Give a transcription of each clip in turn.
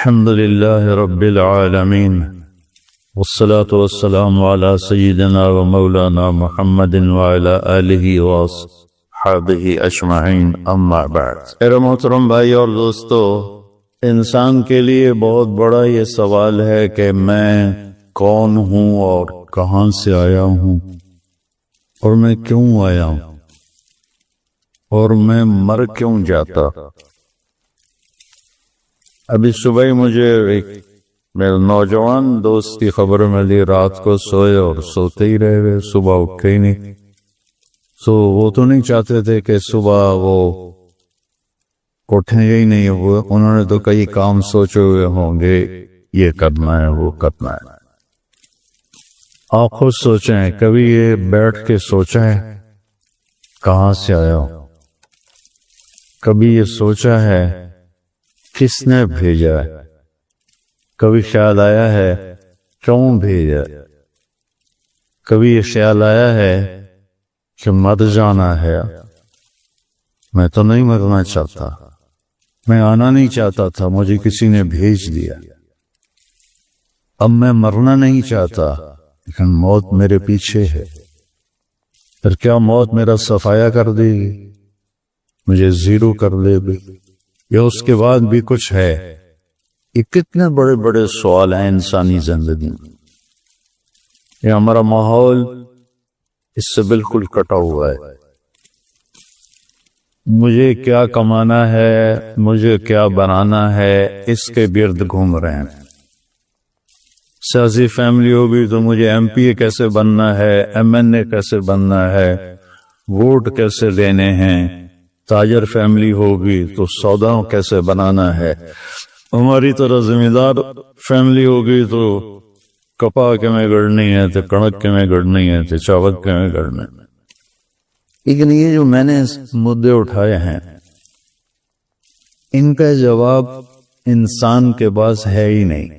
الحمد لله رب العالمين والصلاة والسلام على سيدنا ومولانا محمد وعلى آله وصحبه أجمعين اما بعد۔ میرے محترم بھائی اور دوستو، انسان کے لیے بہت بڑا یہ سوال ہے کہ میں کون ہوں اور کہاں سے آیا ہوں اور میں کیوں آیا ہوں اور میں مر کیوں جاتا۔ ابھی صبح مجھے ایک میرے نوجوان دوست کی خبر ملی، رات کو سوئے اور سوتے ہی رہے، صبح اٹھے ہی نہیں۔ وہ تو نہیں چاہتے تھے کہ صبح وہ اٹھیں ہی نہیں، انہوں نے تو کئی کام سوچے ہوئے ہوں گے، یہ کرنا ہے وہ کرنا ہے۔ آپ خود سوچیں، کبھی یہ بیٹھ کے سوچا ہے کہاں سے آیا ہوں؟ کبھی یہ سوچا ہے کس نے بھیجا ہے؟ کبھی خیال آیا ہے کیوں بھیجا؟ کبھی یہ خیال آیا ہے کہ مر جانا ہے؟ میں تو نہیں مرنا چاہتا، میں آنا نہیں چاہتا تھا، مجھے کسی نے بھیج دیا۔ اب میں مرنا نہیں چاہتا لیکن موت میرے پیچھے ہے، پھر کیا موت میرا صفایا کر دے گی، مجھے زیرو کر دے گی، یا اس کے بعد بھی کچھ ہے؟ یہ کتنے بڑے بڑے سوال ہیں انسانی زندگی میں۔ یہ ہمارا ماحول اس سے بالکل کٹا ہوا ہے۔ مجھے کیا کمانا ہے، مجھے کیا بنانا ہے، اس کے گرد گھوم رہے ہیں۔ سیاسی فیملی ہوگی تو مجھے ایم پی اے کیسے بننا ہے، ایم این اے کیسے بننا ہے، ووٹ کیسے لینے ہیں۔ تاجر فیملی ہوگی تو سودا کیسے بنانا ہے۔ ہماری طرح زمیندار فیملی ہوگی تو کپا کے میں گڑنی ہے، تو کڑک کے میں گڑنی ہے، تو چاول کے میں گڑنا ہے۔ لیکن یہ جو میں نے مدعے اٹھائے ہیں، ان کا جواب انسان کے پاس ہے ہی نہیں۔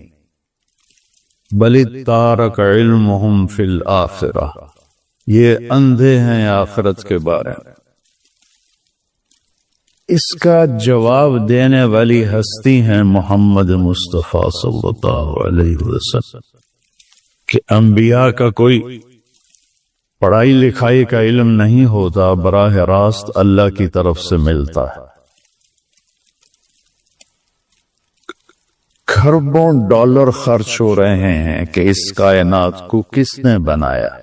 بل تارک علمہم فی الآخرہ، یہ اندھے ہیں آخرت کے بارے میں۔ اس کا جواب دینے والی ہستی ہیں محمد مصطفیٰ صلی اللہ علیہ وسلم، کہ انبیاء کا کوئی پڑھائی لکھائی کا علم نہیں ہوتا، براہ راست اللہ کی طرف سے ملتا ہے۔ کھربوں ڈالر خرچ ہو رہے ہیں کہ اس کائنات کو کس نے بنایا،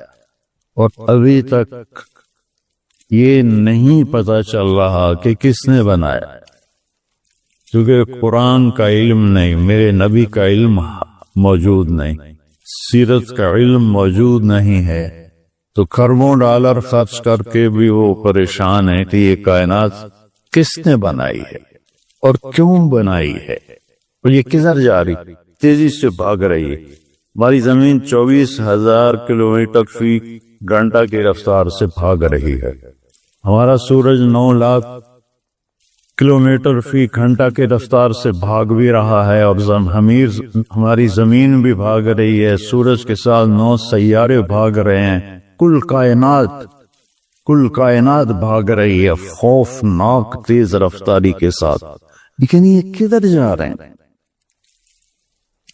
اور ابھی تک یہ نہیں پتا چل رہا کہ کس نے بنایا، کیونکہ قرآن کا علم نہیں، میرے نبی کا علم موجود نہیں، سیرت کا علم موجود نہیں ہے، تو کھربوں ڈالر خرچ کر کے بھی وہ پریشان ہے کہ یہ کائنات کس نے بنائی ہے اور کیوں بنائی ہے، اور یہ کدھر جا رہی، تیزی سے بھاگ رہی ہے۔ ہماری زمین 24,000 کلومیٹر فی گھنٹہ کی رفتار سے بھاگ رہی ہے، ہمارا سورج 9 لاکھ کلومیٹر فی گھنٹہ کی رفتار سے بھاگ بھی رہا ہے، اور ہماری زمین بھی بھاگ رہی ہے، سورج کے ساتھ 9 سیارے بھاگ رہے ہیں، کل کائنات بھاگ رہی ہے خوفناک تیز رفتاری کے ساتھ، لیکن یہ کدھر جا رہے ہیں؟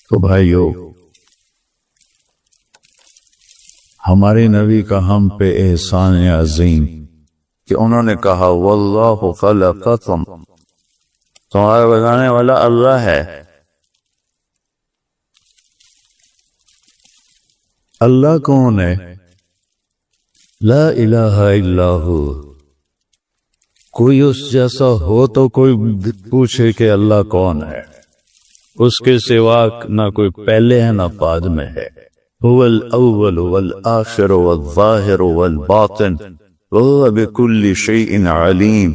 تو بھائیو، ہمارے نبی کا ہم پہ احسان عظیم کہ انہوں نے کہا واللہ خلقکم، تمہارا بنانے والا اللہ ہے۔ اللہ کون ہے؟ لا الہ الا ہو۔ کوئی اس جیسا ہو تو کوئی پوچھے کہ اللہ کون ہے، اس کے سوا نہ کوئی پہلے ہے نہ بعد میں ہے۔ هو الاول والآخر والظاہر والباطن وهو بكل شيء علیم،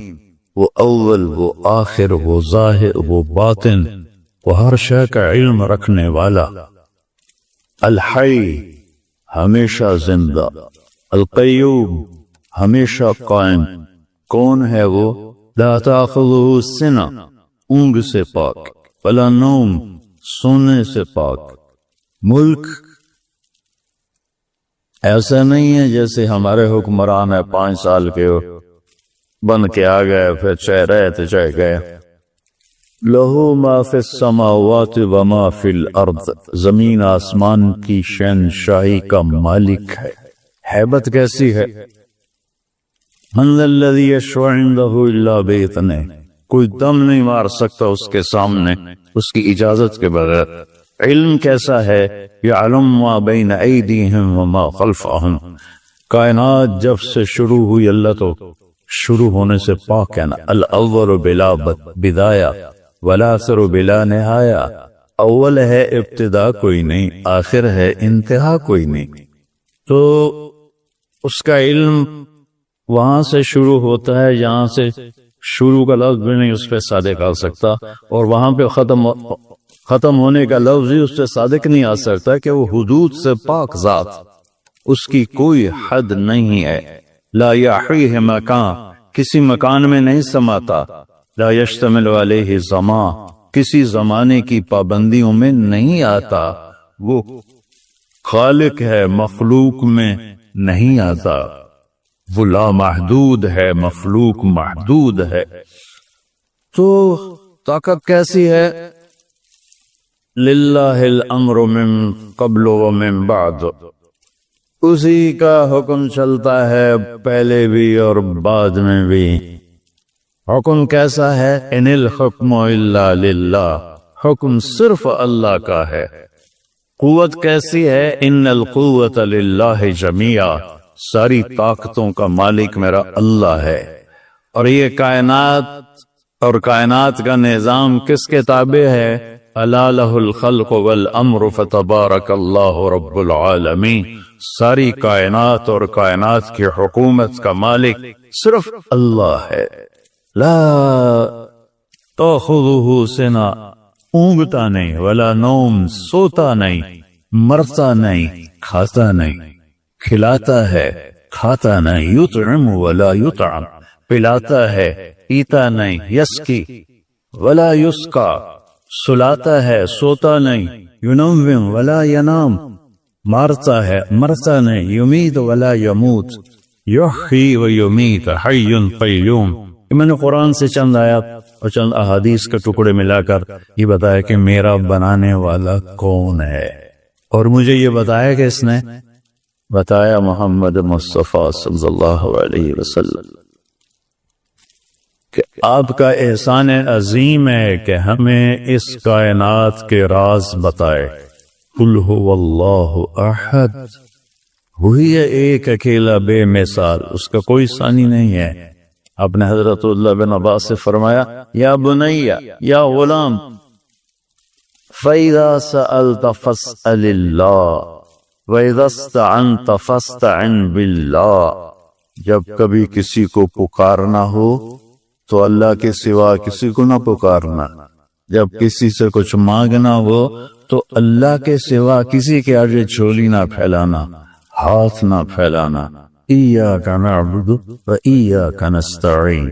وہ اول، وہ آخر، وہ ظاہر، وہ باطن، وہ ہر شے کا علم رکھنے والا۔ الحی، ہمیشہ زندہ، القیوم، ہمیشہ قائم۔ کون ہے وہ؟ لا تأخذہ سنہ، اونگ سے پاک، ولا نوم، سونے سے پاک۔ ملک ایسا نہیں ہے جیسے ہمارے حکمران ہے 5 سال کے بن کے آ گئے، پھر چاہے رہے تو چاہے گئے۔ لہو ما فی السماوات وما فی الارض، زمین آسمان کی شہنشاہی کا مالک ہے۔ ہیبت کیسی ہے؟ من ذا الذی یشفع عندہ الا بإذنہ، کوئی دم نہیں مار سکتا اس کے سامنے اس کی اجازت کے بغیر۔ علم کیسا ہے؟ یعلم ما بین ایدیہم وما خلفہم، کائنات جب سے شروع ہوئی اللہ تو شروع ہونے سے پاک ہے نا۔ الاول بلا بدایہ والآخر بلا نہایہ، اول ہے ابتدا کوئی نہیں، آخر ہے انتہا کوئی نہیں۔ تو اس کا علم وہاں سے شروع ہوتا ہے جہاں سے شروع کا لفظ بھی نہیں اس پہ صادق آ سکتا، اور وہاں پہ ختم ہونے کا لفظ ہی اس پہ صادق نہیں آ سکتا کہ وہ حدود سے پاک ذات، اس کی کوئی حد نہیں ہے۔ لا یحیہ مکان، کسی مکان میں نہیں سماتا۔ لا یشتمل علیہ زمان، کسی زمانے کی پابندیوں میں نہیں آتا۔ وہ خالق ہے، مخلوق میں نہیں آتا۔ وہ لامحدود ہے، مخلوق محدود ہے۔ تو طاقت کیسی ہے؟ للہ الامر من قبل ومن بعد، اسی کا حکم چلتا ہے پہلے بھی اور بعد میں بھی۔ حکم کیسا ہے؟ ان الحکم الا للہ، حکم صرف اللہ کا ہے۔ قوت کیسی ہے؟ ان القوت للہ جمیعا، ساری طاقتوں کا مالک میرا اللہ ہے۔ اور یہ کائنات اور کائنات کا نظام کس کے تابع ہے؟ الا لہ الخلق والامر فتبارک اللہ رب العالمین، ساری کائنات اور کائنات کی حکومت کا مالک صرف اللہ ہے۔ لا تأخذہ سنہ، اونگتا نہیں، ولا نوم، سوتا نہیں، مرتا نہیں، کھاتا نہیں، کھلاتا ہے، کھاتا نہیں، یطعم ولا یطعم، پلاتا ہے، پیتا نہیں، یسقی ولا یسقا، سلاتا ہے، سوتا نہیں، ینوم ولا ینام، مارتا ہے، مرتا نہیں، یمیت ولا یموت، یحیی و یمیت، حی قیوم۔ میں نے قرآن سے چند آیات اور چند احادیث کے ٹکڑے ملا کر یہ بتایا کہ میرا بنانے والا کون ہے، اور مجھے یہ بتایا کہ اس نے بتایا محمد مصطفیٰ صلی اللہ علیہ وسلم کہ آپ کا احسان عظیم ہے کہ ہمیں اس کائنات کے راز بتائے۔ قل هو اللہ احد، وہی ہے ایک اکیلا بے مثال، اس کا کوئی ثانی نہیں ہے۔ آپ نے حضرت عبداللہ بن عباس سے فرمایا، یا بنی، یا غلام، فَإِذَا سَأَلْتَ فَاسْأَلِ اللَّهِ وَإِذَا اسْتَعَنْتَ فَاسْتَعِنْ بِاللَّهِ، جب کبھی کسی کو پکارنا ہو تو اللہ کے سوا کسی کو نہ پکارنا، جب کسی سے کچھ مانگنا ہو تو اللہ کے سوا کسی کے آگے جھولی نہ پھیلانا، ہاتھ نہ پھیلانا۔ ایاک نعبد و ایاک نستعین۔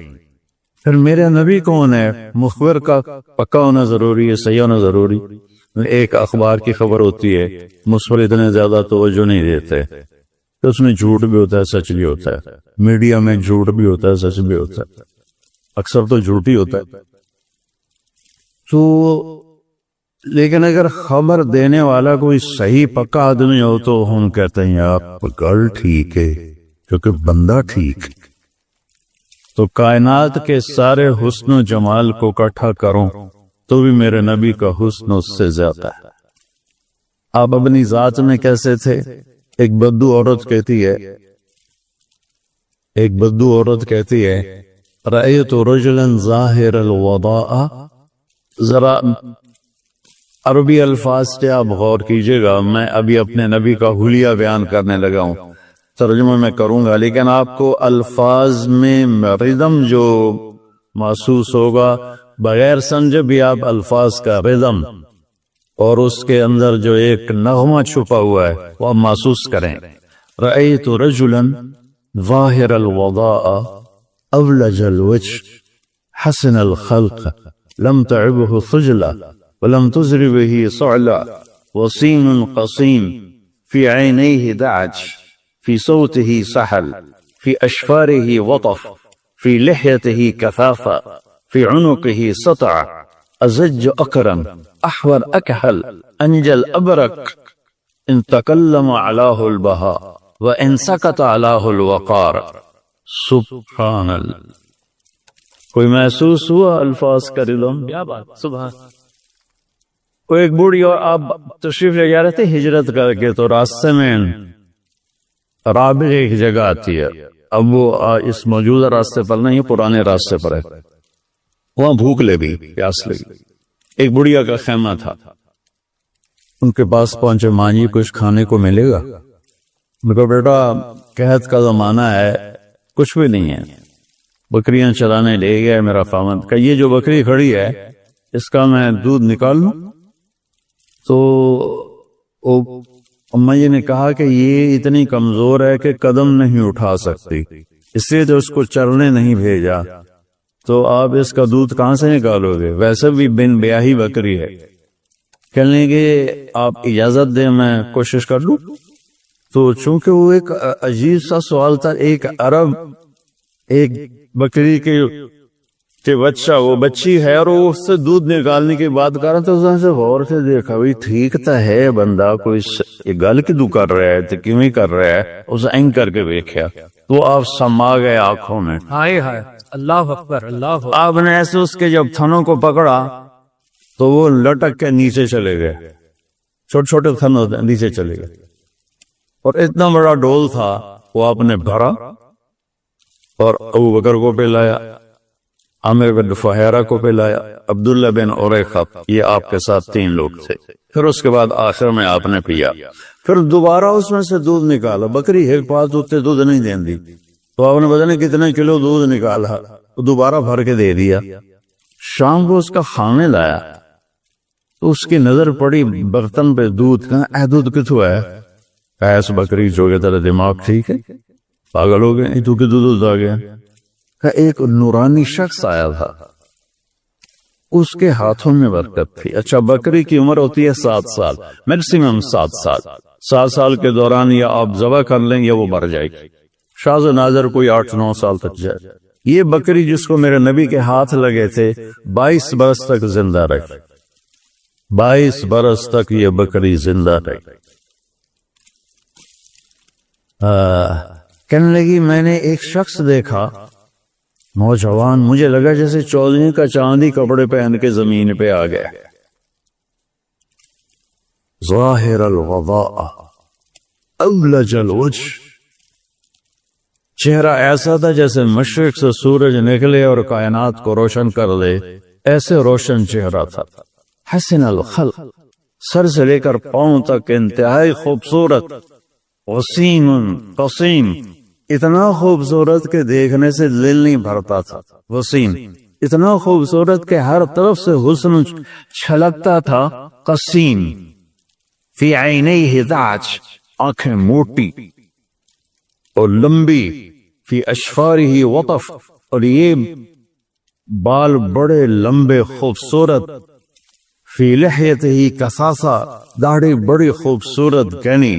پھر میرے نبی کون ہے؟ مخبر کا پکا ہونا ضروری ہے، صحیح ہونا ضروری۔ ایک اخبار کی خبر ہوتی ہے، مصور اتنے زیادہ توجہ نہیں دیتے، تو اس میں جھوٹ بھی ہوتا ہے، سچ بھی ہوتا ہے۔ میڈیا میں جھوٹ بھی ہوتا ہے، سچ بھی ہوتا ہے، اکثر تو جھوٹ ہی ہوتا ہے۔ تو لیکن اگر خبر دینے والا کوئی صحیح پکا آدمی ہو تو ہم کہتے ہیں آپ گل ٹھیک ہے، کیونکہ بندہ ٹھیک۔ تو کائنات کے سارے حسن و جمال کو اکٹھا کروں تو بھی میرے نبی کا حسن اس سے زیادہ ہے۔ آپ اپنی ذات میں کیسے تھے؟ ایک بدو عورت کہتی ہے رأیت رجلا ظاہر الوضاء، ذرا عربی الفاظ سے آپ غور کیجئے گا، میں ابھی اپنے نبی کا حلیہ بیان کرنے لگا ہوں، ترجمہ میں کروں گا، لیکن آپ کو الفاظ میں ردم جو محسوس ہوگا، بغیر سمجھے بھی آپ الفاظ کا ردم اور اس کے اندر جو ایک نغمہ چھپا ہوا ہے وہ آپ محسوس کریں۔ رأیت رجلا ظاہر الوضاء اولج الوجه حسن الخلق لم تعبه خجلة ولم تزر به صعلة وصين قصيم في عينيه دعج في صوته سحل في أشفاره وطف في لحيته كثافة في عنقه سطع ازج اقرن احور اکحل انجل ابرک ان تکلم علاہ البہا وان سکت علاہ الوقار. سبحان اللہ. کوئی محسوس ہوا الفاظ کا دلوں؟ کیا بات، سبحان. وہ ایک بوڑھی، اور آپ تشریف لے جا رہے تھے ہجرت کر کے، تو راستے میں رابغ ایک جگہ آتی ہے. اب وہ اس موجودہ راستے پر نہیں، پرانے راستے پر ہے. وہاں بھوک لگی، پیاس لگی. ایک بڑھیا کا خیمہ تھا. ان کے پاس پہنچے، ماں جی کچھ کھانے کو ملے گا؟ میں کہا بیٹا قحط کا زمانہ ہے، کچھ بھی نہیں ہے. بکریاں چرانے لے گیا میرا خاوند. کہ یہ جو بکری کھڑی ہے اس کا میں دودھ نکال لوں؟ تو اما جی نے کہا کہ یہ اتنی کمزور ہے کہ قدم نہیں اٹھا سکتی، اس لیے تو اس کو چرنے نہیں بھیجا. تو آپ اس کا دودھ کہاں سے نکالو گے؟ ویسے بھی بن بیاہی بکری ہے. کہنے کہ آپ اجازت دیں میں کوشش کر لوں. تو چونکہ وہ ایک عجیب سا سوال تھا، ایک عرب ایک بکری کے بچہ، وہ بچی ہے اور وہ اس سے دودھ نکالنے کی بات کر رہا، تو اس نے سے غور سے دیکھا، بھی ٹھیک تو ہے بندہ، کوئی یہ گل کدو کر رہا ہے تو کیوں کر رہا ہے. اسے این کر کے دیکھا تو آپ سما گئے آنکھوں میں. ہائے ہائے، اللہ اکبر، اللہ اکبر. آپ نے ایسے اس کے جب تھنوں کو پکڑا تو وہ لٹک کے نیچے چلے گئے. چھوٹے چھوٹے تھن ہوتے ہیں، نیچے چلے گئے. اور اتنا بڑا ڈول تھا وہ آپ نے بھرا اور ابو بکر کو پلایا، عامر بن فہیرہ کو پلایا، عبداللہ بن اوریقہ، یہ آپ کے ساتھ 3 لوگ تھے. پھر اس کے بعد آخر میں آپ نے پیا. پھر دوبارہ اس میں سے دودھ نکالا. بکری ایک پاس اتنے دودھ نہیں دین دی، تو آپ نے پتہ نہیں کتنے کلو دودھ نکالا، دوبارہ بھر کے دے دیا. شام کو اس کا خانے لایا تو اس کی نظر پڑی برتن پہ دودھ کا. اے دودھ کتوں ہے؟ ایس بکری جو کہ تیرا دماغ ٹھیک ہے، پاگل ہو گئے، تو کہ دودھ آ گیا. ایک نورانی شخص آیا تھا، اس کے ہاتھوں میں برکت تھی. اچھا بکری کی عمر ہوتی ہے 7 سال، میکسیمم 7 سال. 7 سال کے دوران یا آپ ذبح کر لیں یا وہ مر جائے گی. شاذ و نادر کوئی 8-9 سال تک جائے. یہ بکری جس کو میرے نبی کے ہاتھ لگے تھے 22 برس تک زندہ رہی. 22 برس تک یہ بکری زندہ رہی. کہنے لگی میں نے ایک شخص دیکھا نوجوان، مجھے لگا جیسے 14 کا چاندی کپڑے پہن کے زمین پہ آ گیا. ظاہر الوضاء اولج الوجہ، چہرہ ایسا تھا جیسے مشرق سے سورج نکلے اور کائنات کو روشن کر دے، ایسے روشن چہرہ تھا. حسن الخلق، سر سے لے کر پاؤں تک انتہائی خوبصورت. وسیم قسیم، اتنا خوبصورت کہ دیکھنے سے دل نہیں بھرتا تھا. وسیم، اتنا خوبصورت کہ ہر طرف سے حسن چھلکتا تھا. قسیم، فی عینیہ ذاج، آنکھیں موٹی اور لمبی. فی اشفارہ وطف، اور یہ بال بڑے لمبے خوبصورت. فی لحیتہ کثاثہ، داڑھی بڑی خوبصورت گھنی.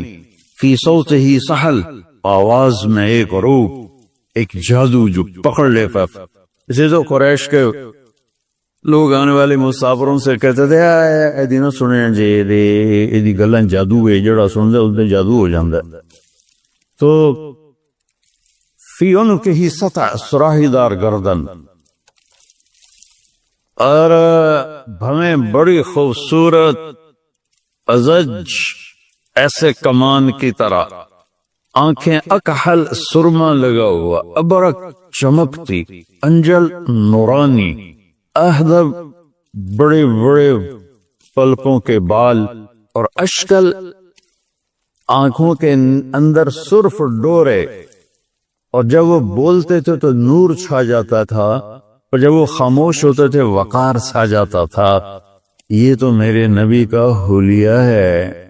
فی صوتہ سحل، آواز میں ایک روح، ایک جادو جو پکڑ لیتا. اسے تو قریش کے لوگ آنے والے مسافروں سے کہتے تھے اے دینوں سنے جی دی گلاں جادو ہے، جڑا سن دے اس دے جادو ہو جاندا. تو فی عنقہ ہی سطع، سراہی دار گردن، اور بھویں بڑی خوبصورت ازج، ایسے کمان کی طرح. آنکھیں اکحل، سرما لگا ہوا. ابرک، چمکتی. انجل، نورانی. اہدب، بڑے بڑے پلکوں کے بال. اور اشکل، آنکھوں کے اندر سرخ ڈورے. اور جب وہ بولتے تھے تو نور چھا جاتا تھا، اور جب وہ خاموش ہوتے تھے وقار چھا جاتا تھا. یہ تو میرے نبی کا حلیہ ہے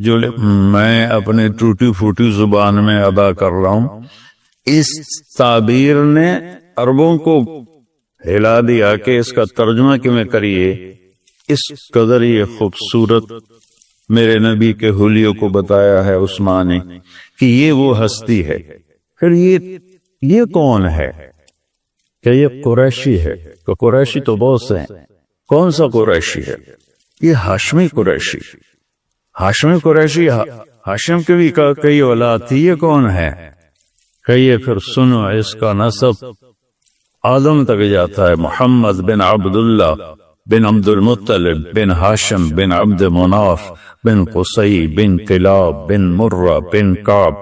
جو میں اپنے ٹوٹی پھوٹی زبان میں ادا کر رہا ہوں. اس تعبیر نے عربوں کو ہلا دیا کہ اس کا ترجمہ کیوں کریے. اس قدر یہ خوبصورت میرے نبی کے حلیوں کو بتایا ہے عثمان نے کہ یہ وہ ہستی ہے. پھر یہ کون ہے؟ کہ یہ قریشی ہے. کہ قریشی تو بہت سے ہیں، کون سا قریشی ہے؟ یہ ہاشمی قریشی. ہاشمی قریشی ہاشم کی بھی کئی اولاد تھی. یہ کون ہے؟ کہیے پھر سنو اس کا نسب آدم تک جاتا ہے. محمد بن عبداللہ بن عبد المطلب بن ہاشم بن عبد مناف بن قصی بن کلاب بن مرہ بن کعب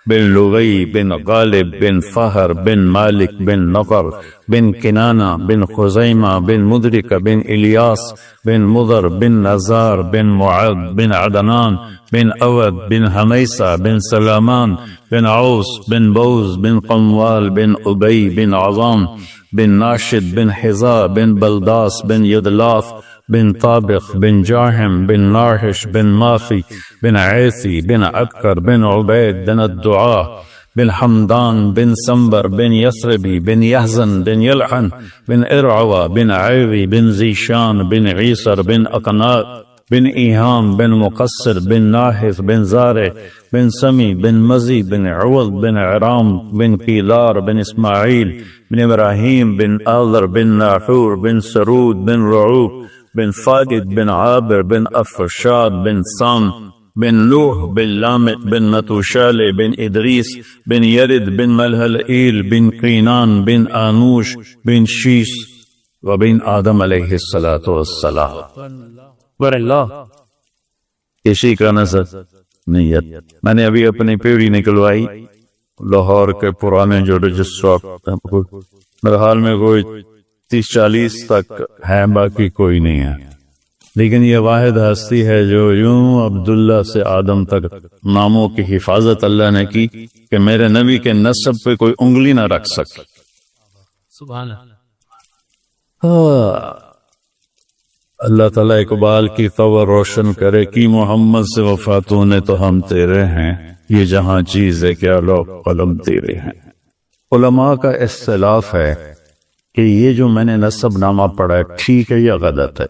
بن لغی بن غالب بن فہر بن مالک بن نفر بن کنانہ بن خزیمہ بن مدرک بن الیاس بن مضر بن نزار بن معد بن عدنان بن اود بن حمیسہ بن سلامان بن عوس بن بوز بن قموال بن ابی بن عظام بن ناشد بن حذاء بن بلداس بن یدلاف بن طابق بن جاحم بن ناحش بن ماخی بن عیسی بن عبکر بن عبید بن الدعاء بن حمدان بن سنبر بن یسربی بن یحزن بن یلحن بن ارعوى بن عیوی بن زیشان بن عیسر بن اقناط بن ایہام بن مقصر بن ناحث بن زارع بن سمی بن مزی بن عوض بن عرام بن قیلار بن اسماعیل بن ابراہیم بن آذر بن ناحور بن سرود بن رعوب بن فاقد بن عابر بن افرشاد بن سام بن نوح بن لامت بن نتوشال بن ادریس بن یرد بن ملحلئیل بن قینان بن آنوش بن شیس وبن آدم علیہ السلام. اکبر اللہ. اسی کا نسب نیت. میں نے ابھی اپنی پیڑھی نکلوائی لاہور کے پرانے جو رجسٹر میرے حال میں کوئی 30-40 تک ہے، باقی کوئی نہیں ہے. لیکن یہ واحد ہستی ہے جو یوں عبداللہ سے آدم تک ناموں کی حفاظت اللہ نے کی کہ میرے نبی کے نسب پہ کوئی انگلی نہ رکھ سکے. سبحان اللہ. اللہ تعالیٰ اقبال کی قبر روشن کرے کہ محمد سے وفاتوں نے تو ہم تیرے ہیں، یہ جہاں چیز ہے کیا لوگ قلم تیرے ہیں. علماء کا اختلاف ہے کہ یہ جو میں نے نسب نامہ پڑھا ہے ٹھیک ہے یا غلط ہے.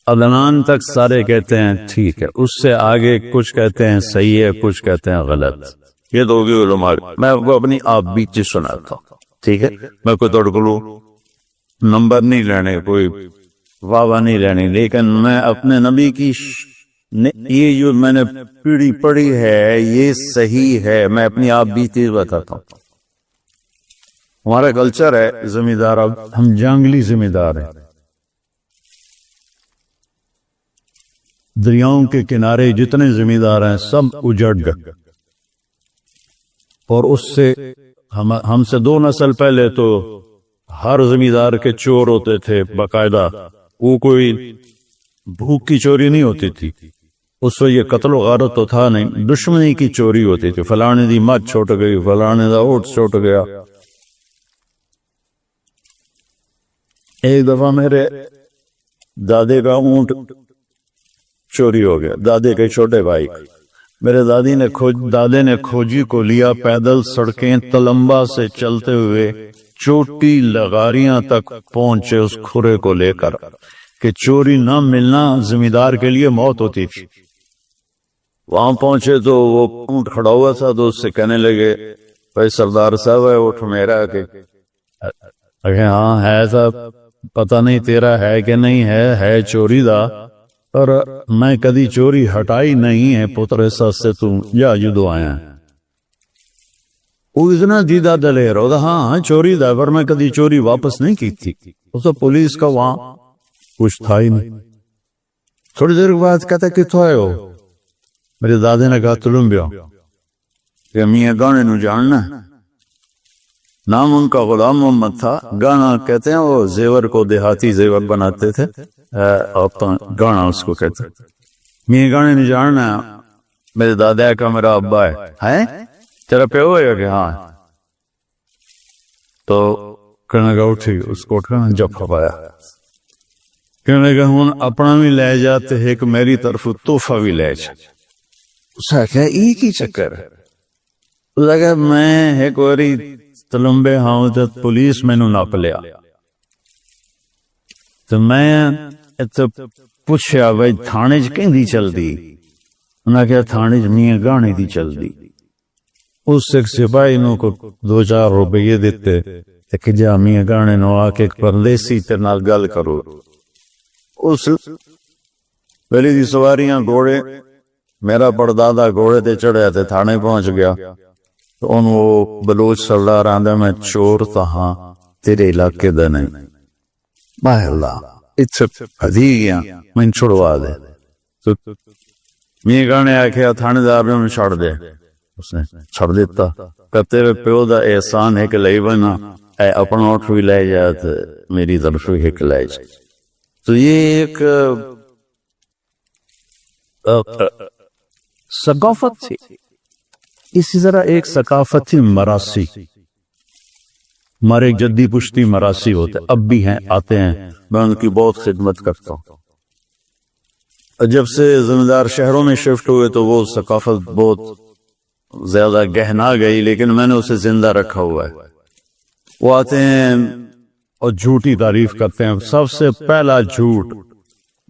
عدنان تک سارے کہتے ہیں ٹھیک ہے، اس سے آگے کچھ کہتے ہیں صحیح ہے، کچھ کہتے ہیں غلط. یہ تو ہوگی علماء. میں وہ اپنی آپ بیچ سناتا ہوں، ٹھیک ہے. میں کوئی توڑ نمبر نہیں لینے، کوئی واہ نہیں لینی، لیکن میں اپنے نبی کی یہ جو میں نے پیڑھی پڑھی ہے یہ صحیح ہے. میں اپنی آپ بیتی بتاتا ہوں. ہمارا کلچر ہے زمیندار، اب ہم جنگلی زمیندار ہیں. دریاؤں کے کنارے جتنے زمیندار ہیں سب اجڑ گئے، اور اس سے ہم سے 2 نسل پہلے تو ہر زمیندار کے چور ہوتے تھے باقاعدہ. وہ کوئی بھوک کی چوری نہیں ہوتی تھی اس وقت، یہ قتل و غارت تو تھا نہیں، دشمنی کی چوری ہوتی تھی. فلانے دی مچھ چھوٹ گئی، فلانے دا اونٹ چھوٹ گیا. ایک دفعہ میرے دادے کا اونٹ چوری ہو گیا، دادے کے چھوٹے بھائی. میرے دادے نے کھوجی کو لیا، پیدل سڑکیں تلمبا سے چلتے ہوئے چوٹی لغاریاں تک پہنچے اس کھرے کو لے کر کہ چوری نہ ملنا زمیندار کے لیے موت ہوتی تھی. وہاں پہنچے تو وہ اونٹ کھڑا ہوا تھا، تو اس سے کہنے لگے بھائی سردار صاحب ہے اونٹ میرا؟ کہ ہاں ہے صاحب، پتہ نہیں تیرا ہے کہ نہیں ہے چوری دا، پر میں کدی چوری ہٹائی نہیں ہے پتر، اس سے تو یا جدو آیا ہے. وہ اتنا دیدہ دلیر ہوتا، ہاں چوری دا، پر میں کدی چوری واپس نہیں کی تھی. اس تو پولیس کا وہاں کچھ تھا ہی نہیں. تھوڑی دیر کے بعد کہتا کتوں آئے ہو؟ میرے دادے نے کہا تلمبیا. کہ میاں گانے نو جاننا ہے. نام ان کا غلام محمد تھا. گانا کہتے ہیں وہ زیور کو دیہاتی زیور بناتے تھے، گانا اس کو کہتے. میاں گانے نو جاننا ہے. میرے دادا کا میرا ابا ہے، تیرا پیو ہے کہ ہاں؟ تو کہنے لگا اٹھی، اس کو اٹھا جب کھپایا. کہنے لگا ہوں اپنا بھی لے جاتے ایک میری طرف تحفہ بھی لے جا. اس نے کہا ایک ہی چکر ہے. اس نے کہا میں ایک واری تلمبے ہاں تو پولیس میں نو ناپ لیا. تو میں پوچھا بھائی تھانے چ کہیں چل دی؟ انہوں نے کہا تھانے چ میاں گانے دی چل دی. اس ایک سپاہی نو کو 2-4 روپے دیتے کہ جا میاں گانے نو آ کے پردیسی تیرے نال گل کرو. اس پہلی دی سواریاں گھوڑے، میرا پردادا گھوڑے تے چڑھیا تے تھانے پہنچ گیا، تو ان وہ بلوچ سردار آندہ میں چور تھا ہاں تیرے علاقے دا نہیں، باہ اللہ اتھے پھدی گیا میں چھڑوا دے، تو میں گانے آکھیا تھانے دار نے چھڑ دے، اس نے چھڑ دیتا، کہتے ہوئے پیو دا احسان ہے کہ لئی بنا اے اپنا اٹھ بھی لے جاتا میری طرف بھی ایک لے جائے۔ تو یہ ایک ثقافت تھی، اسی طرح ایک ثقافت تھی مراسی، ہمارے جدی پشتی مراسی ہوتے اب بھی ہیں، آتے ہیں، میں ان کی بہت خدمت کرتا ہوں۔ جب سے ذمہ دار شہروں میں شفٹ ہوئے تو وہ ثقافت بہت زیادہ گہنا گئی، لیکن میں نے اسے زندہ رکھا ہوا ہے۔ وہ آتے ہیں اور جھوٹی تعریف کرتے ہیں، سب سے پہلا جھوٹ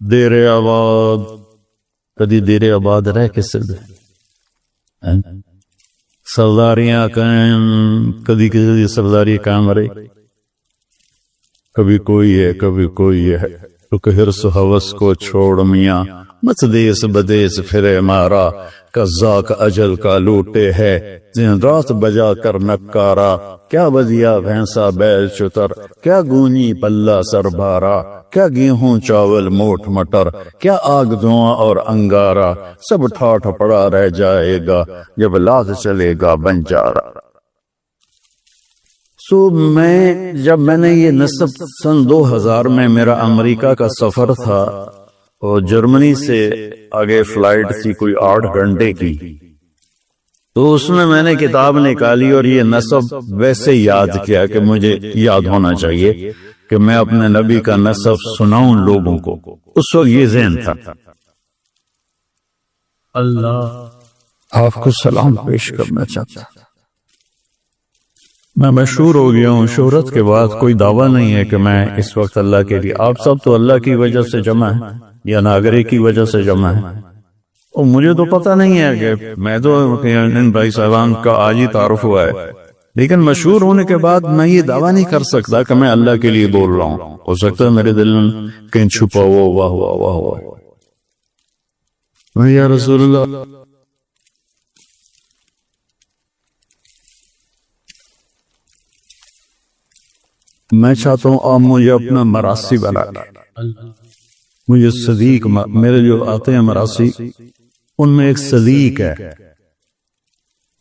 دیر آباد، کدی دیر آباد رہ کے سدے سرداریاں قائم، کدی کسی سرداری قائم رہی، کبھی کوئی ہے کبھی کوئی ہے، تو حرص و حوث کو چھوڑ میاں مت دیس بدیس پھرے مارا، قضاء کا اجل کا لوٹے ہے دن رات بجا کر نکارا، کیا بدیا بھینسا بیل چتر، کیا گونی پلہ سر بھارا، کیا گیہوں چاول موٹ مٹر، کیا آگ دھواں اور انگارا، سب ٹھاٹھ پڑا رہ جائے گا جب لاد چلے گا بنجارا۔ جب میں نے یہ نصب سن 2000 میں میرا امریکہ کا سفر تھا اور جرمنی سے آگے فلائٹ تھی کوئی 8 گھنٹے کی، تو اس میں نے کتاب نکالی اور یہ نصب ویسے یاد کیا کہ مجھے یاد ہونا چاہیے کہ میں اپنے نبی کا نصب سناؤں لوگوں کو، اس وقت یہ ذہن تھا۔ اللہ آپ کو سلام پیش کرنا چاہتا، میں مشہور ہو گیا ہوں، شہرت کے بعد کوئی دعویٰ نہیں ہے کہ میں اس وقت اللہ کے لیے، آپ سب تو اللہ کی وجہ سے جمع ہیں یا ناگرے کی وجہ سے جمع ہیں، اور مجھے تو پتہ نہیں ہے کہ میں تو ان بھائی صاحبان کا آج ہی تعارف ہوا ہے، لیکن مشہور ہونے کے بعد میں یہ دعویٰ نہیں کر سکتا کہ میں اللہ کے لیے بول رہا ہوں، ہو سکتا ہے میرے دل میں کہیں چھپا ہوا واہ واہ واہ واہ یا رسول اللہ۔ میں چاہتا ہوں آپ مجھے اپنا مراسی بنا لیں، مجھے صدیق، میرے جو آتے ہیں مراسی ان میں ایک صدیق ہے۔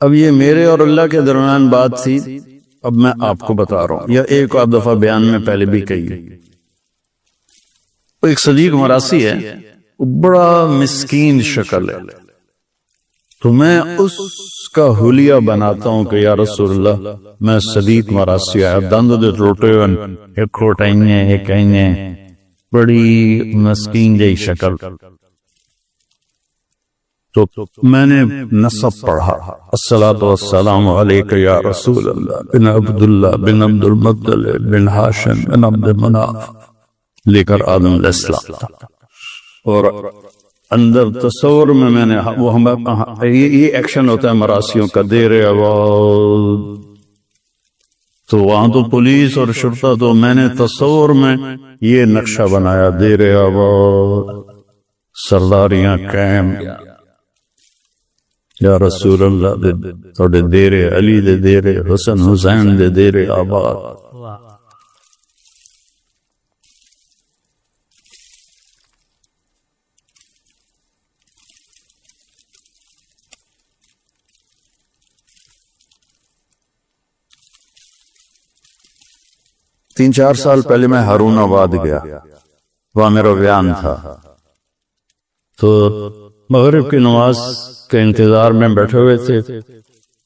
اب یہ میرے اور اللہ کے درمیان بات تھی، اب میں آپ کو بتا رہا ہوں، یا ایک آدھ دفعہ بیان میں پہلے بھی کہی، ایک صدیق مراسی ہے، بڑا مسکین شکل ہے، تو میں اس کا حلیہ بناتا ہوں کہ یا رسول اللہ میں صدیق مراسی ہے، دند دے ٹوٹے ایک کھوٹائیں ایک کہیں، بڑی مسکین جئی شکل، تو میں نے نصب پڑھا، الصلاۃ والسلام علیک یا رسول اللہ بن عبداللہ بن عبد المطلب بن ہاشم بن عبد مناف، لے کر آدم علیہ السلام، اور اندر تصور میں نے وہ یہ ایکشن ہوتا ہے مراسیوں کا، دیر آباد، تو وہاں تو پولیس اور شرطہ، تو میں نے تصور میں یہ نقشہ بنایا، دیر آباد سرداریاں قائم، یا رسول اللہ تھوڑے دیر علی دے دیر حسن حسین دے دیر آباد۔ 3-4 سال پہلے میں ہارون آباد گیا، وہاں میرا بیان تھا، تو مغرب کی نماز کے انتظار میں بیٹھے ہوئے تھے،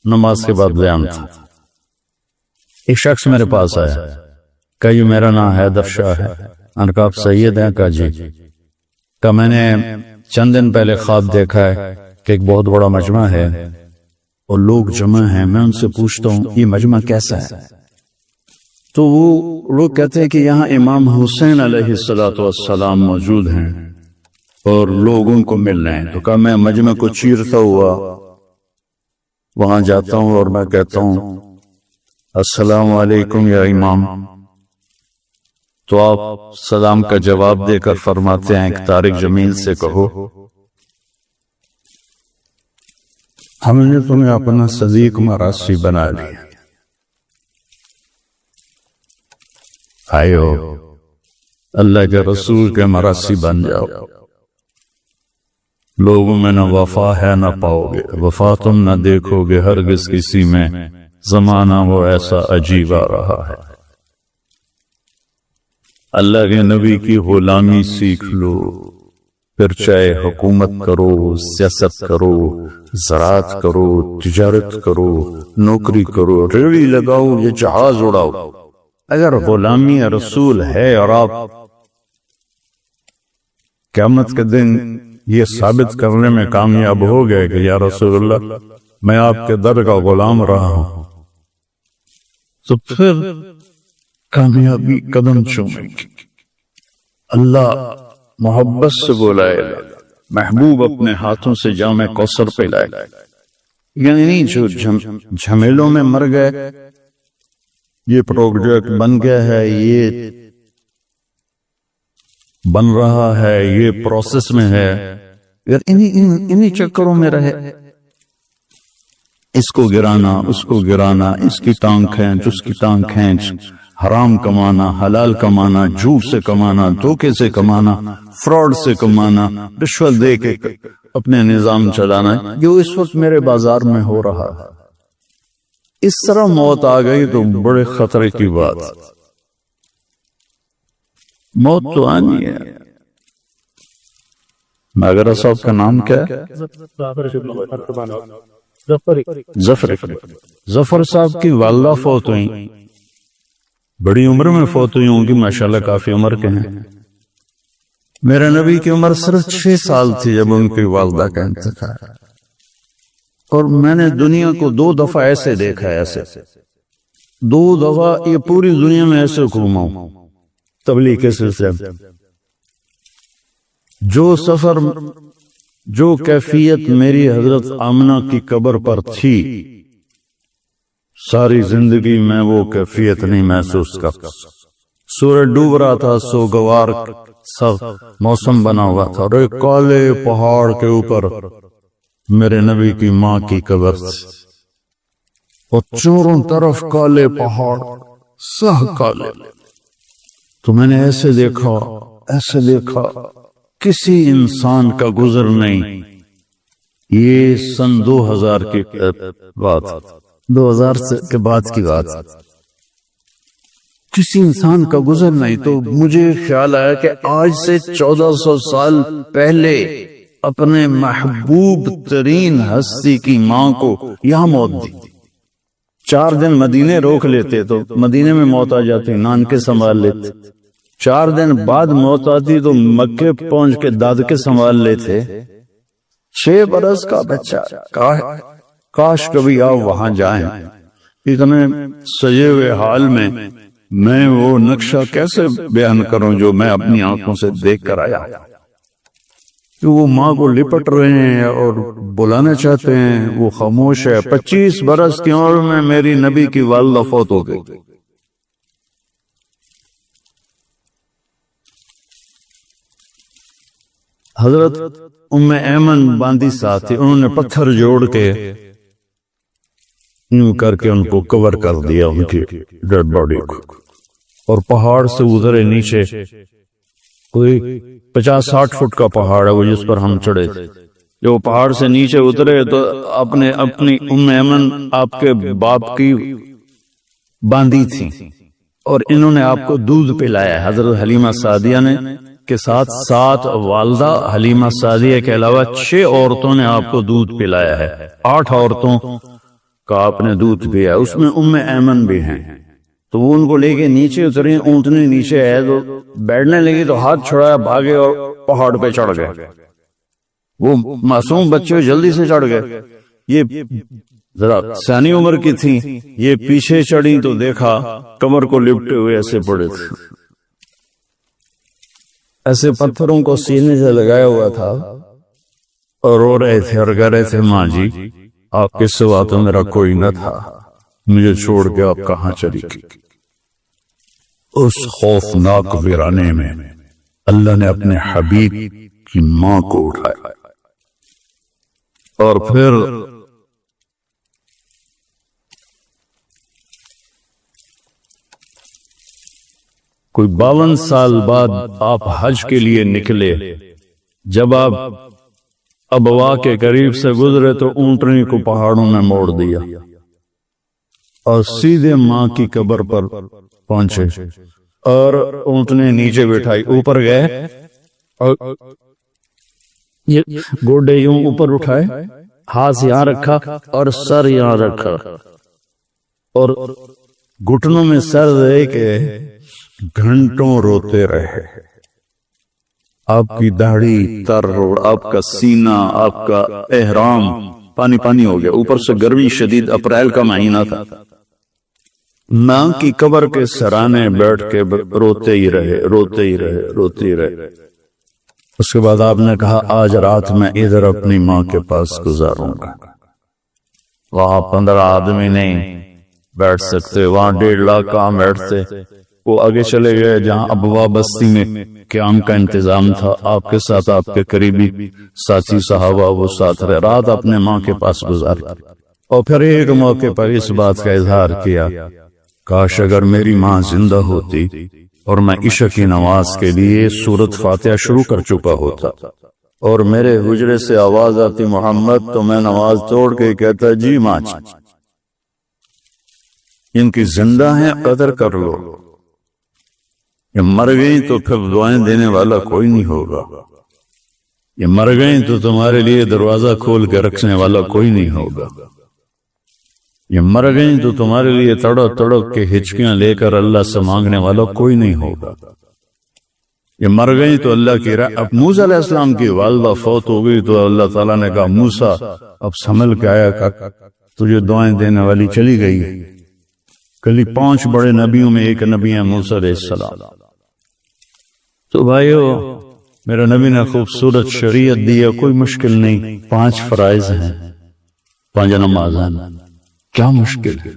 نماز کے بعد بیان تھا، ایک شخص میرے پاس آیا، کہا یہ میرا نام حیدر شاہ ہے، میں نے کہا آپ سید ہیں؟ کہا جی، کہا میں نے چند دن پہلے خواب دیکھا ہے کہ ایک بہت بڑا مجمع ہے اور لوگ جمع ہیں، میں ان سے پوچھتا ہوں یہ مجمع کیسا ہے؟ تو وہ لوگ کہتے ہیں کہ یہاں امام حسین علیہ السلام موجود ہیں اور لوگ ان کو مل رہے ہیں۔ تو کہا میں مجمع کو چیرتا ہوا وہاں جاتا ہوں اور میں کہتا ہوں السلام علیکم یا امام، تو آپ سلام کا جواب دے کر فرماتے ہیں کہ طارق جمیل سے کہو ہم نے تمہیں اپنا صدیق مراسی بنا لیا، آئیو اللہ کے رسول کے مراسی بن جاؤ، لوگوں میں نہ وفا ہے نہ پاؤ گے، وفا تم نہ دیکھو گے ہرگز کسی میں، زمانہ وہ ایسا عجیب آ رہا ہے۔ اللہ کے نبی کی غلامی سیکھ لو، پھر چاہے حکومت کرو، سیاست کرو، زراعت کرو، تجارت کرو، نوکری کرو، ریڑھی لگاؤ یا جہاز اڑاؤ، اگر غلامی رسول ہے اور آپ قیامت کے دن یہ ثابت کرنے میں کامیاب ہو گئے کہ یا رسول اللہ میں آپ کے در کا غلام رہا ہوں، تو پھر کامیابی قدم چومے گی۔ اللہ محبت سے بلائے گا، محبوب اپنے ہاتھوں سے جام کوثر پلائے گا، یعنی جو جھمیلوں میں مر گئے، یہ پروجیکٹ بن گیا ہے، یہ بن رہا ہے، یہ پروسیس میں ہے، اگر انہی چکروں میں رہے، اس کو گرانا، اس کو گرانا، اس کی ٹانگ کھینچ، اس کی ٹانگ کھینچ، حرام کمانا، حلال کمانا، جھوٹ سے کمانا، دھوکے سے کمانا، فراڈ سے کمانا، رشوت دے کے اپنے نظام چلانا، جو اس وقت میرے بازار میں ہو رہا ہے، اس طرح موت آ گئی تو بڑے خطرے کی بات۔ موت تو آنی ہے۔ ماگرہ صاحب کا نام کیا ہے؟ ظفر صاحب کی والدہ فوت ہوئی، بڑی عمر میں فوت ہوئی ہوں گی، ماشاءاللہ کافی عمر کے ہیں۔ میرے نبی کی عمر صرف 6 سال تھی جب ان کی والدہ کا انتقال، اور میں نے دنیا کو 2 دفعہ ایسے دیکھا ہے، ایسے 2 دفعہ یہ پوری دنیا میں ایسے گھوما ہوں تبلیغ کے سلسلے میں۔ جو سفر، جو کیفیت میری حضرت آمنہ کی قبر پر تھی، ساری زندگی میں وہ کیفیت نہیں محسوس کرتا۔ سورج ڈوب رہا تھا، سوگوار سب موسم بنا ہوا تھا، اور ایک کالے پہاڑ کے اوپر میرے نبی کی ماں کی قبر تھی، اور چاروں طرف کالے پہاڑ، سہ کالے۔ تو میں نے ایسے دیکھا، ایسے دیکھا، کسی انسان کا گزر نہیں۔ یہ سن 2000 کی بات، 2000 کے بعد کی بات، کسی انسان کا گزر نہیں۔ تو مجھے خیال آیا کہ آج سے 1400 سال پہلے اپنے محبوب ترین ہستی کی ماں کو یہاں موت دی۔ 4 دن مدینے روک لیتے تو مدینے میں موت آ جاتی، نانکے سنبھال لیتے۔ 4 دن بعد موت آتی تو مکے پہنچ کے دادکے سنبھال لیتے۔ 6 برس کا بچہ، کاش کبھی آپ وہاں جائیں۔ اتنے سجے ہوئے حال میں وہ نقشہ کیسے بیان کروں جو میں اپنی آنکھوں سے دیکھ کر آیا، کہ وہ ماں کو لپٹ رہے ہیں اور بلانا چاہتے ہیں، وہ خاموش ہے۔ 25 برس کی عمر میں میری نبی کی والدہ فوت ہو گئی۔ حضرت ام ایمن باندی ساتھ تھی، انہوں نے پتھر جوڑ کے یوں کر کے ان کو کور کر دیا، ان کی ڈیڈ باڈی کو، اور پہاڑ سے اترے نیچے۔ کوئی 50-60 فٹ کا پہاڑ ہے وہ جس پر ہم چڑھے تھے۔ جو پہاڑ سے نیچے اترے تو اپنی ام ایمن آپ کے باپ کی باندی تھی، اور انہوں نے آپ کو دودھ پلایا۔ حضرت حلیمہ سعدیہ نے کے ساتھ 7 والدہ حلیمہ سعدیہ کے علاوہ 6 عورتوں نے آپ کو دودھ پلایا ہے۔ 8 عورتوں کا آپ نے دودھ پیا، اس میں ام ایمن بھی ہیں۔ تو وہ ان کو لے کے نیچے اترے، اونٹنے نیچے ہے تو بیٹھنے لگی تو ہاتھ چھڑایا، بھاگے اور پہاڑ پہ چڑھ گئے۔ وہ معصوم بچے جلدی سے چڑھ گئے۔ یہ ذرا سیانی عمر کی تھی، یہ پیچھے چڑھی تو دیکھا کمر کو لپٹے ہوئے ایسے پڑے تھے، ایسے پتھروں کو سینے سے لگایا ہوا تھا، اور رو رہے تھے اور کہہ رہے تھے ماں جی آپ کے سوا تو میرا کوئی نہ تھا، مجھے چھوڑ کے آپ کہاں چلی گئی۔ اس خوفناک ویرانے میں اللہ نے اپنے حبیب کی ماں کو اٹھایا اور پھر کوئی 52 سال بعد آپ حج کے لیے نکلے. جب آپ ابوا کے قریب سے گزرے تو اونٹنی کو پہاڑوں میں موڑ دیا اور سیدھے ماں کی قبر پر پہنچے اور اونٹنی نیچے بٹھائی. اوپر گئے اور گوڈے یوں اوپر اٹھائے, ہاتھ یہاں رکھا اور سر یہاں رکھا اور گھٹنوں میں سر دے کے گھنٹوں روتے رہے. آپ کی داڑھی تر اور آپ کا سینہ, آپ کا احرام پانی پانی ہو گیا. اوپر سے گرمی شدید, اپریل کا مہینہ تھا. ماں کی قبر کے سرانے بیٹھ کے روتے ہی رہے. اس کے بعد آپ نے کہا آج رات میں ادھر اپنی ماں کے پاس گزاروں گا. وہاں 15 آدمی نہیں بیٹھ سکتے, وہاں 1.5 لاکھ کہاں بیٹھتے. وہ آگے چلے گئے جہاں ابوا بستی میں قیام کا انتظام تھا. آپ کے ساتھ آپ کے قریبی ساتھی صحابہ وہ ساتھ رہے. رات اپنے ماں کے پاس گزار اور پھر ایک موقع پر اس بات کا اظہار کیا, کاش اگر میری ماں زندہ ہوتی اور میں عشاء کی نماز کے لیے سورۃ فاتحہ شروع کر چکا ہوتا اور میرے حجرے سے آواز آتی محمد, تو میں نماز توڑ کے کہتا جی ماں ان کی زندہ ہیں, قدر کر لو. یہ مر گئی تو پھر دعائیں دینے والا کوئی نہیں ہوگا. یہ مر گئی تو تمہارے لیے دروازہ کھول کے رکھنے والا کوئی نہیں ہوگا. یہ مر گئی تو تمہارے لیے تڑپ تڑپ کے ہچکیاں لے کر اللہ سے مانگنے والا کوئی نہیں ہوگا. یہ مر گئی تو اللہ کی اب موسیٰ علیہ السلام کی والدہ فوت ہو گئی تو اللہ تعالیٰ نے کہا موسیٰ اب سنبھل کے آیا کر, تجھے دعائیں دینے والی چلی گئی. کلی 5 بڑے نبیوں میں ایک نبی ہے موسیٰ علیہ السلام. تو بھائیو میرے نبی نے خوبصورت شریعت دی ہے, کوئی مشکل نہیں. 5 فرائض ہیں, 5 نمازیں, کیا مشکل ہے.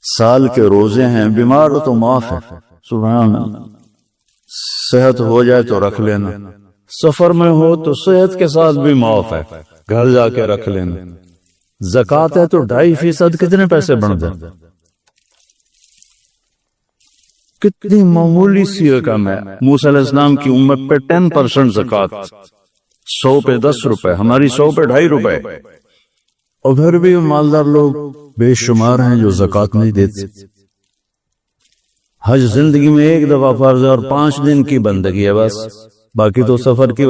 سال کے روزے ہیں, بیمار تو معاف ہے, سبحان اللہ. صحت ہو جائے تو رکھ لینا, سفر میں ہو تو صحت کے ساتھ بھی معاف ہے, گھر جا کے رکھ لینا. زکوٰۃ ہے تو 2.5% کتنے پیسے بن جائیں, کتنی معمولی سی رقم ہے. موسیٰ علیہ السلام کی امت پہ 10% زکوٰۃ, 100 پہ 10 روپے, ہماری 100 پہ 2.5 روپے. اور پھر بھی مالدار لوگ بے شمار ہیں جو زکوٰۃ نہیں دیتے. حج زندگی میں ایک دفعہ فرض ہے اور 5 دن کی بندگی ہے بس, باقی تو سفر کی